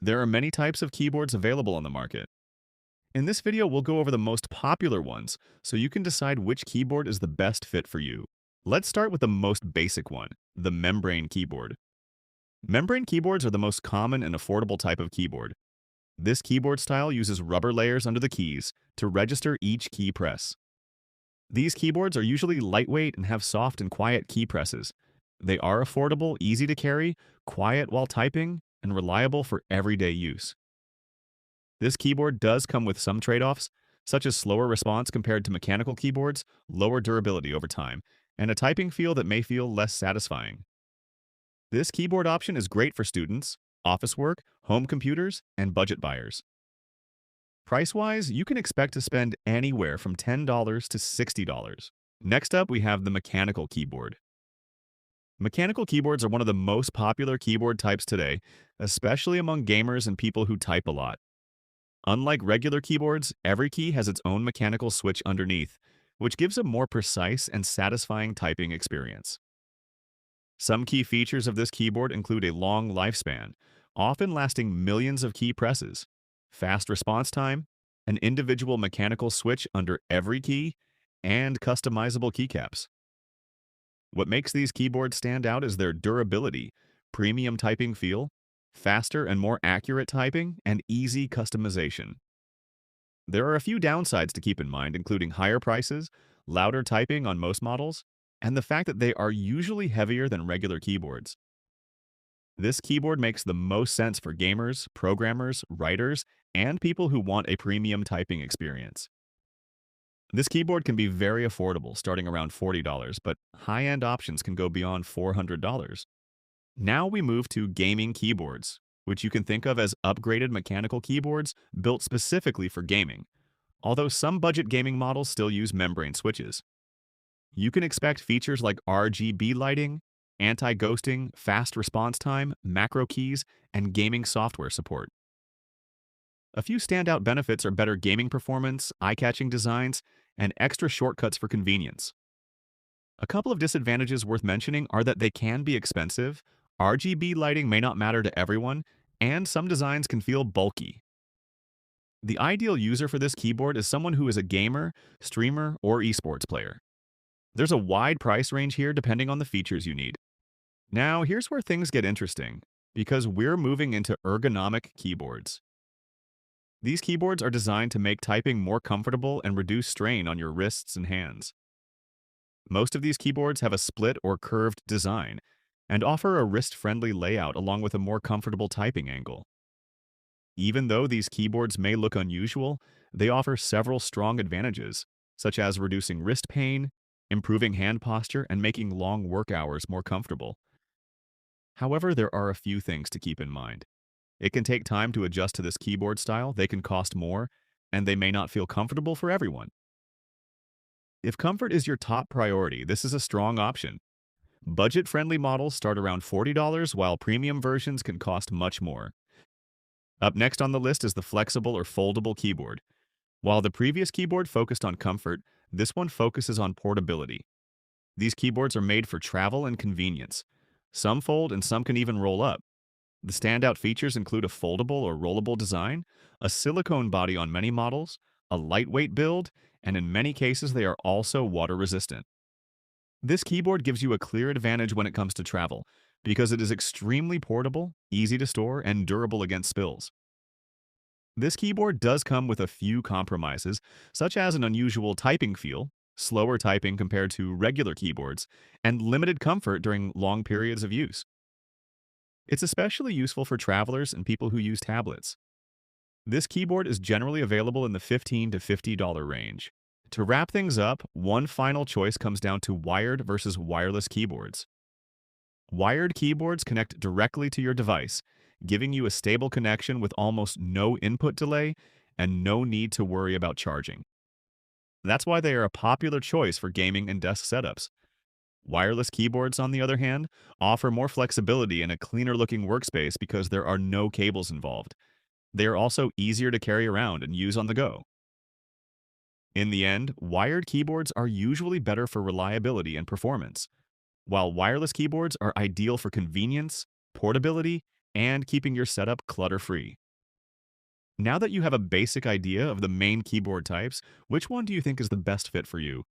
There are many types of keyboards available on the market. In this video, we'll go over the most popular ones so you can decide which keyboard is the best fit for you. Let's start with the most basic one, the membrane keyboard. Membrane keyboards are the most common and affordable type of keyboard. This keyboard style uses rubber layers under the keys to register each key press. These keyboards are usually lightweight and have soft and quiet key presses. They are affordable, easy to carry, quiet while typing, and reliable for everyday use. This keyboard does come with some trade-offs, such as slower response compared to mechanical keyboards, lower durability over time, and a typing feel that may feel less satisfying. This keyboard option is great for students, office work, home computers, and budget buyers. Price-wise, you can expect to spend anywhere from $10 to $60. Next up, we have the mechanical keyboard. Mechanical keyboards are one of the most popular keyboard types today, especially among gamers and people who type a lot. Unlike regular keyboards, every key has its own mechanical switch underneath, which gives a more precise and satisfying typing experience. Some key features of this keyboard include a long lifespan, often lasting millions of key presses, fast response time, an individual mechanical switch under every key, and customizable keycaps. What makes these keyboards stand out is their durability, premium typing feel, faster and more accurate typing, and easy customization. There are a few downsides to keep in mind, including higher prices, louder typing on most models, and the fact that they are usually heavier than regular keyboards. This keyboard makes the most sense for gamers, programmers, writers, and people who want a premium typing experience. This keyboard can be very affordable, starting around $40, but high-end options can go beyond $400. Now we move to gaming keyboards, which you can think of as upgraded mechanical keyboards built specifically for gaming, although some budget gaming models still use membrane switches. You can expect features like RGB lighting, anti-ghosting, fast response time, macro keys, and gaming software support. A few standout benefits are better gaming performance, eye-catching designs, and extra shortcuts for convenience. A couple of disadvantages worth mentioning are that they can be expensive, RGB lighting may not matter to everyone, and some designs can feel bulky. The ideal user for this keyboard is someone who is a gamer, streamer, or esports player. There's a wide price range here depending on the features you need. Now, here's where things get interesting, because we're moving into ergonomic keyboards. These keyboards are designed to make typing more comfortable and reduce strain on your wrists and hands. Most of these keyboards have a split or curved design and offer a wrist-friendly layout along with a more comfortable typing angle. Even though these keyboards may look unusual, they offer several strong advantages, such as reducing wrist pain, improving hand posture, and making long work hours more comfortable. However, there are a few things to keep in mind. It can take time to adjust to this keyboard style, they can cost more, and they may not feel comfortable for everyone. If comfort is your top priority, this is a strong option. Budget-friendly models start around $40, while premium versions can cost much more. Up next on the list is the flexible or foldable keyboard. While the previous keyboard focused on comfort, this one focuses on portability. These keyboards are made for travel and convenience. Some fold and some can even roll up. The standout features include a foldable or rollable design, a silicone body on many models, a lightweight build, and in many cases they are also water-resistant. This keyboard gives you a clear advantage when it comes to travel, because it is extremely portable, easy to store, and durable against spills. This keyboard does come with a few compromises, such as an unusual typing feel, slower typing compared to regular keyboards, and limited comfort during long periods of use. It's especially useful for travelers and people who use tablets. This keyboard is generally available in the $15 to $50 range. To wrap things up, one final choice comes down to wired versus wireless keyboards. Wired keyboards connect directly to your device, giving you a stable connection with almost no input delay and no need to worry about charging. That's why they are a popular choice for gaming and desk setups. Wireless keyboards, on the other hand, offer more flexibility and a cleaner-looking workspace because there are no cables involved. They are also easier to carry around and use on the go. In the end, wired keyboards are usually better for reliability and performance, while wireless keyboards are ideal for convenience, portability, and keeping your setup clutter-free. Now that you have a basic idea of the main keyboard types, which one do you think is the best fit for you?